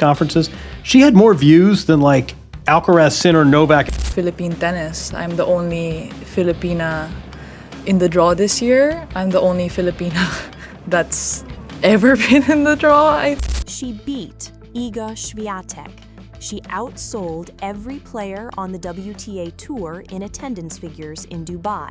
conferences. She had more views than like Alcaraz, Sinner, Novak. Philippine tennis. I'm the only Filipina in the draw this year. I'm the only Filipina that's ever been in the draw. She beat Iga Swiatek. She outsold every player on the WTA Tour in attendance figures in Dubai.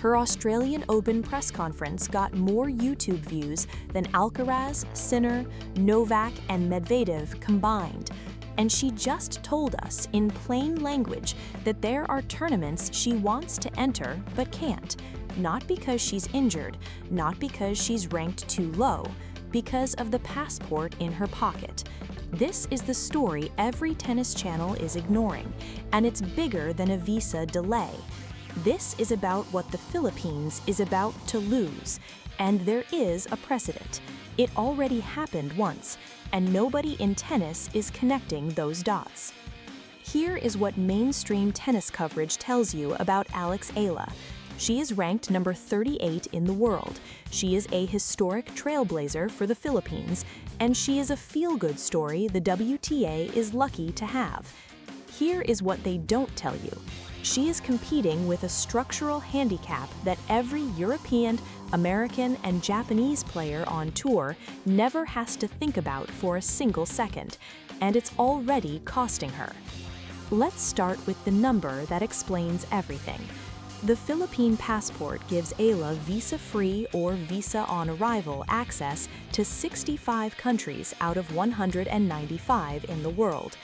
Her Australian Open press conference got more YouTube views than Alcaraz, Sinner, Novak, and Medvedev combined. And she just told us in plain language that there are tournaments she wants to enter but can't. Not because she's injured, not because she's ranked too low, because of the passport in her pocket. This is the story every tennis channel is ignoring, and it's bigger than a visa delay. This is about what the Philippines is about to lose, and there is a precedent. It already happened once, and nobody in tennis is connecting those dots. Here is what mainstream tennis coverage tells you about Alex Eala. She is ranked number 38 in the world. She is a historic trailblazer for the Philippines, and she is a feel-good story the WTA is lucky to have. Here is what they don't tell you. She is competing with a structural handicap that every European, American, and Japanese player on tour never has to think about for a single second, and it's already costing her. Let's start with the number that explains everything. The Philippine passport gives Eala visa-free or visa-on-arrival access to 65 countries out of 195 in the world.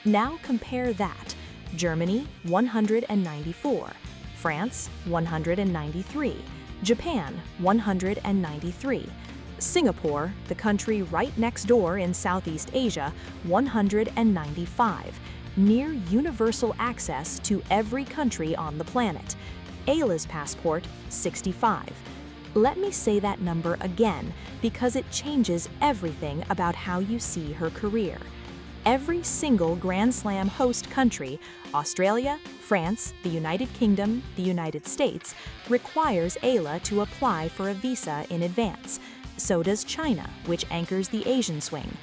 Now compare that. Germany, 194, France, 193, Japan, 193, Singapore, the country right next door in Southeast Asia, 195, near universal access to every country on the planet. Eala's passport, 65. Let me say that number again because it changes everything about how you see her career. Every single Grand Slam host country, Australia, France, the United Kingdom, the United States, requires Eala to apply for a visa in advance. So does China, which anchors the Asian swing.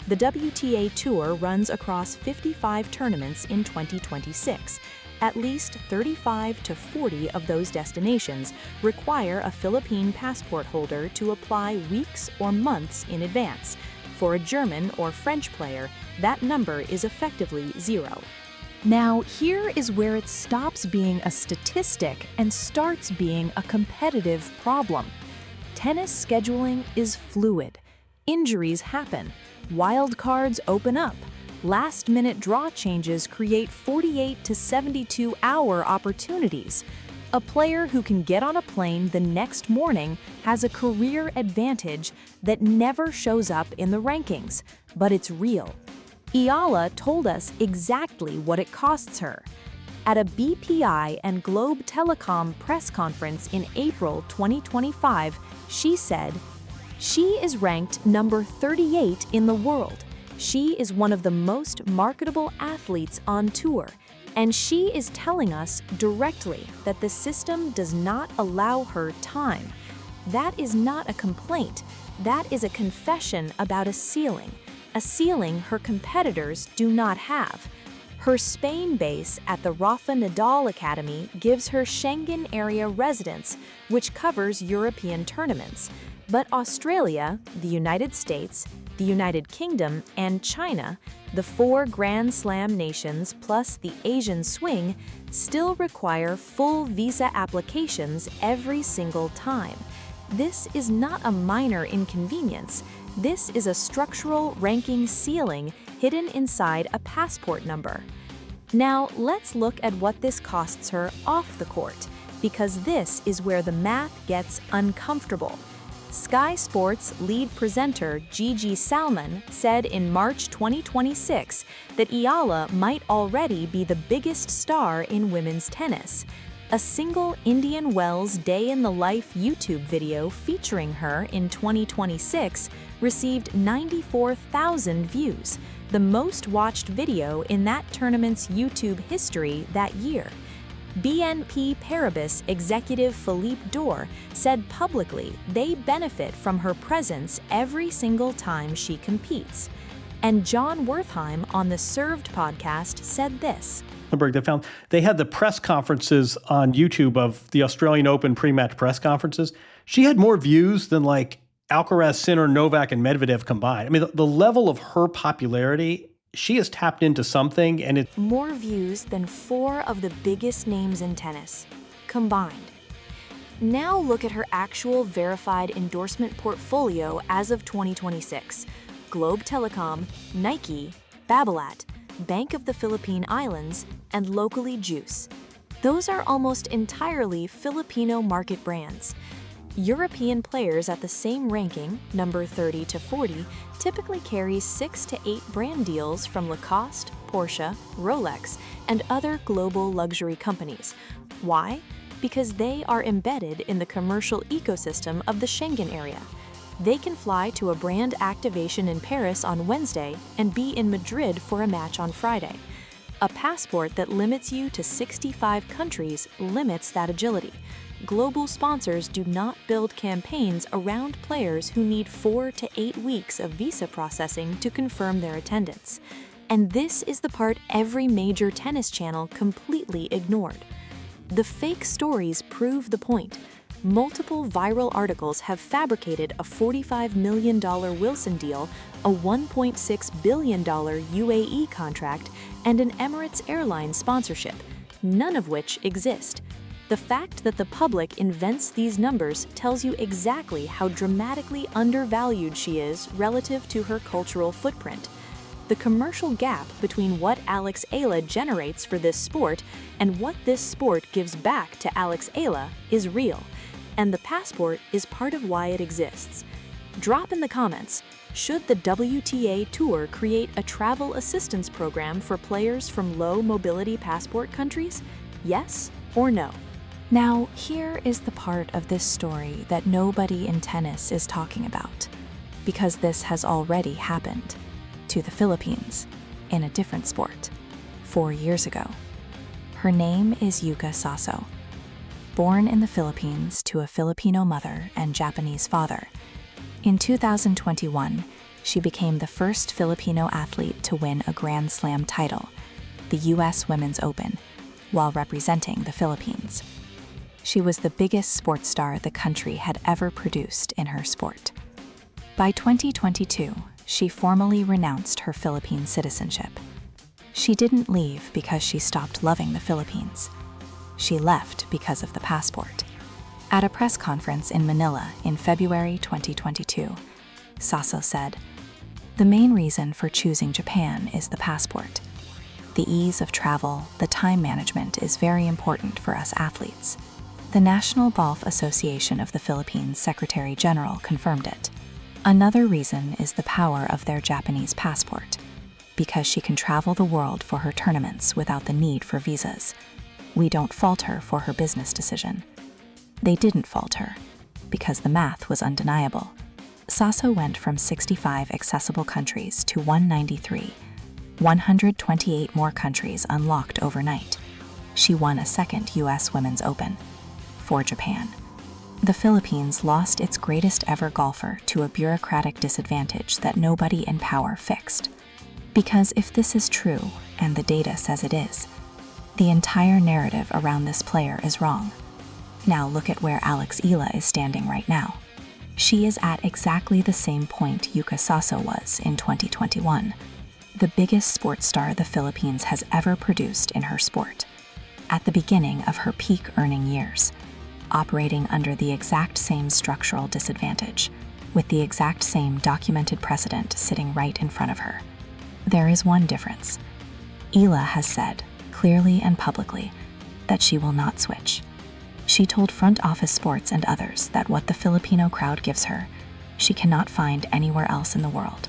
The WTA Tour runs across 55 tournaments in 2026. At least 35 to 40 of those destinations require a Philippine passport holder to apply weeks or months in advance. For a German or French player, that number is effectively 0. Now, here is where it stops being a statistic and starts being a competitive problem. Tennis scheduling is fluid. Injuries happen. Wild cards open up. Last-minute draw changes create 48 to 72-hour opportunities. A player who can get on a plane the next morning has a career advantage that never shows up in the rankings, but it's real. Eala told us exactly what it costs her. At a BPI and Globe Telecom press conference in April 2025, she said, "She is ranked number 38 in the world. She is one of the most marketable athletes on tour. And she is telling us directly that the system does not allow her time. That is not a complaint. That is a confession about a ceiling her competitors do not have. Her Spain base at the Rafa Nadal Academy gives her Schengen area residence, which covers European tournaments. But Australia, the United States, the United Kingdom, and China, the 4 Grand Slam nations plus the Asian swing, still require full visa applications every single time. This is not a minor inconvenience. This is a structural ranking ceiling hidden inside a passport number. Now, let's look at what this costs her off the court, because this is where the math gets uncomfortable. Sky Sports lead presenter Gigi Salmon said in March 2026 that Eala might already be the biggest star in women's tennis. A single Indian Wells Day in the Life YouTube video featuring her in 2026 received 94,000 views, the most watched video in that tournament's YouTube history that year. BNP Paribas executive Philippe Dor said publicly they benefit from her presence every single time she competes. And John Wertheim on the Served podcast said this. They had the press conferences on YouTube of the Australian Open pre-match press conferences. She had more views than like Alcaraz, Sinner, Novak, and Medvedev combined. I mean, the level of her popularity, she has tapped into something, and it's more views than 4 of the biggest names in tennis combined. Now look at her actual verified endorsement portfolio as of 2026. Globe Telecom, Nike, Babolat, Bank of the Philippine Islands, and locally Juice. Those are almost entirely Filipino market brands. European players at the same ranking, number 30 to 40, typically carry 6 to 8 brand deals from Lacoste, Porsche, Rolex, and other global luxury companies. Why? Because they are embedded in the commercial ecosystem of the Schengen area. They can fly to a brand activation in Paris on Wednesday and be in Madrid for a match on Friday. A passport that limits you to 65 countries limits that agility. Global sponsors do not build campaigns around players who need 4 to 8 weeks of visa processing to confirm their attendance. And this is the part every major tennis channel completely ignored. The fake stories prove the point. Multiple viral articles have fabricated a $45 million Wilson deal, a $1.6 billion UAE contract, and an Emirates Airlines sponsorship, none of which exist. The fact that the public invents these numbers tells you exactly how dramatically undervalued she is relative to her cultural footprint. The commercial gap between what Alex Eala generates for this sport and what this sport gives back to Alex Eala is real. And the passport is part of why it exists. Drop in the comments, should the WTA Tour create a travel assistance program for players from low mobility passport countries? Yes or no? Now, here is the part of this story that nobody in tennis is talking about, because this has already happened to the Philippines in a different sport 4 years ago. Her name is Yuka Saso. Born in the Philippines to a Filipino mother and Japanese father, in 2021, she became the first Filipino athlete to win a Grand Slam title, the U.S. Women's Open, while representing the Philippines. She was the biggest sports star the country had ever produced in her sport. By 2022, she formally renounced her Philippine citizenship. She didn't leave because she stopped loving the Philippines. She left because of the passport. At a press conference in Manila in February 2022, Saso said, "The main reason for choosing Japan is the passport. The ease of travel, the time management is very important for us athletes." The National Golf Association of the Philippines Secretary General confirmed it. Another reason is the power of their Japanese passport, because she can travel the world for her tournaments without the need for visas. We don't fault her for her business decision. They didn't fault her, because the math was undeniable. Saso went from 65 accessible countries to 193, 128 more countries unlocked overnight. She won a second U.S. Women's Open for Japan. The Philippines lost its greatest ever golfer to a bureaucratic disadvantage that nobody in power fixed. Because if this is true, and the data says it is, the entire narrative around this player is wrong. Now look at where Alex Eala is standing right now. She is at exactly the same point Yuka Saso was in 2021, the biggest sports star the Philippines has ever produced in her sport, at the beginning of her peak earning years, operating under the exact same structural disadvantage, with the exact same documented precedent sitting right in front of her. There is one difference. Eala has said, clearly and publicly, that she will not switch. She told Front Office Sports and others that what the Filipino crowd gives her, she cannot find anywhere else in the world.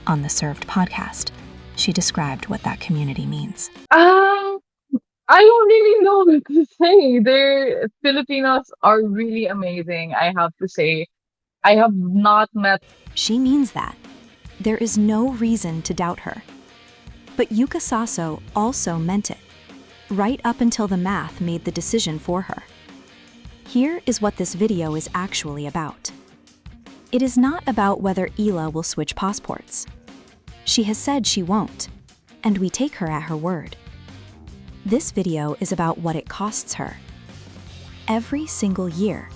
On the Served podcast, she described what that community means. I don't really know what to say. The Filipinos are really amazing, I have to say. I have not met. She means that. There is no reason to doubt her. But Yuka Saso also meant it, right up until the math made the decision for her. Here is what this video is actually about. It is not about whether Eala will switch passports. She has said she won't, and we take her at her word. This video is about what it costs her every single year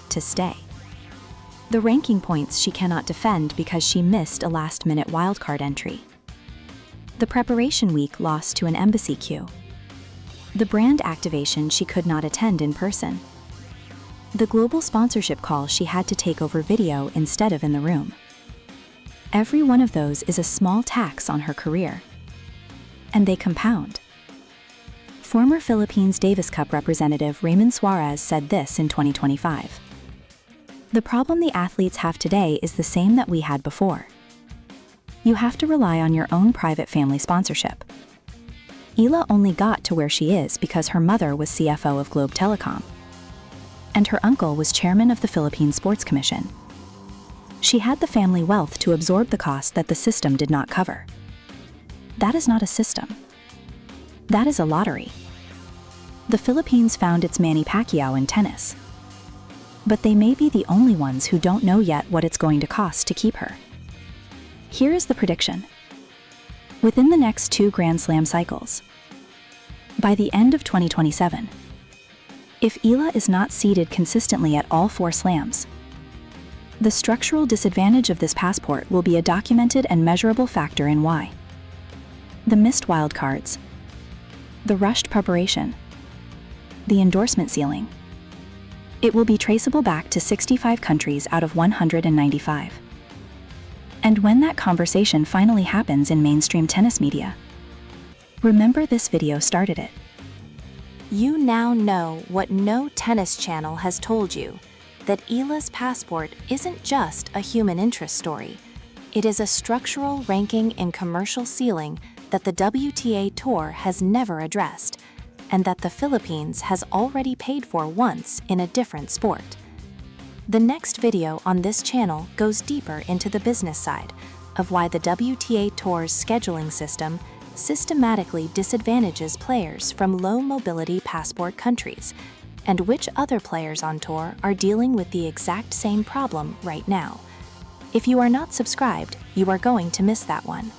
to stay. The ranking points she cannot defend because she missed a last-minute wildcard entry. The preparation week lost to an embassy queue. The brand activation she could not attend in person. The global sponsorship call she had to take over video instead of in the room. Every one of those is a small tax on her career. And they compound. Former Philippines Davis Cup representative Raymond Suarez said this in 2025. The problem the athletes have today is the same that we had before. You have to rely on your own private family sponsorship. Eala only got to where she is because her mother was CFO of Globe Telecom, and her uncle was chairman of the Philippine Sports Commission. She had the family wealth to absorb the cost that the system did not cover. That is not a system. That is a lottery. The Philippines found its Manny Pacquiao in tennis. But they may be the only ones who don't know yet what it's going to cost to keep her. Here is the prediction. Within the next 2 Grand Slam cycles, by the end of 2027, if Eala is not seeded consistently at all 4 slams, the structural disadvantage of this passport will be a documented and measurable factor in why. The missed wildcards, the rushed preparation, the endorsement ceiling. It will be traceable back to 65 countries out of 195. And when that conversation finally happens in mainstream tennis media, remember this video started it. You now know what no tennis channel has told you, that Eala's passport isn't just a human interest story. It is a structural ranking and commercial ceiling that the WTA Tour has never addressed, and that the Philippines has already paid for once in a different sport. The next video on this channel goes deeper into the business side of why the WTA Tour's scheduling system systematically disadvantages players from low-mobility passport countries, and which other players on tour are dealing with the exact same problem right now. If you are not subscribed, you are going to miss that one.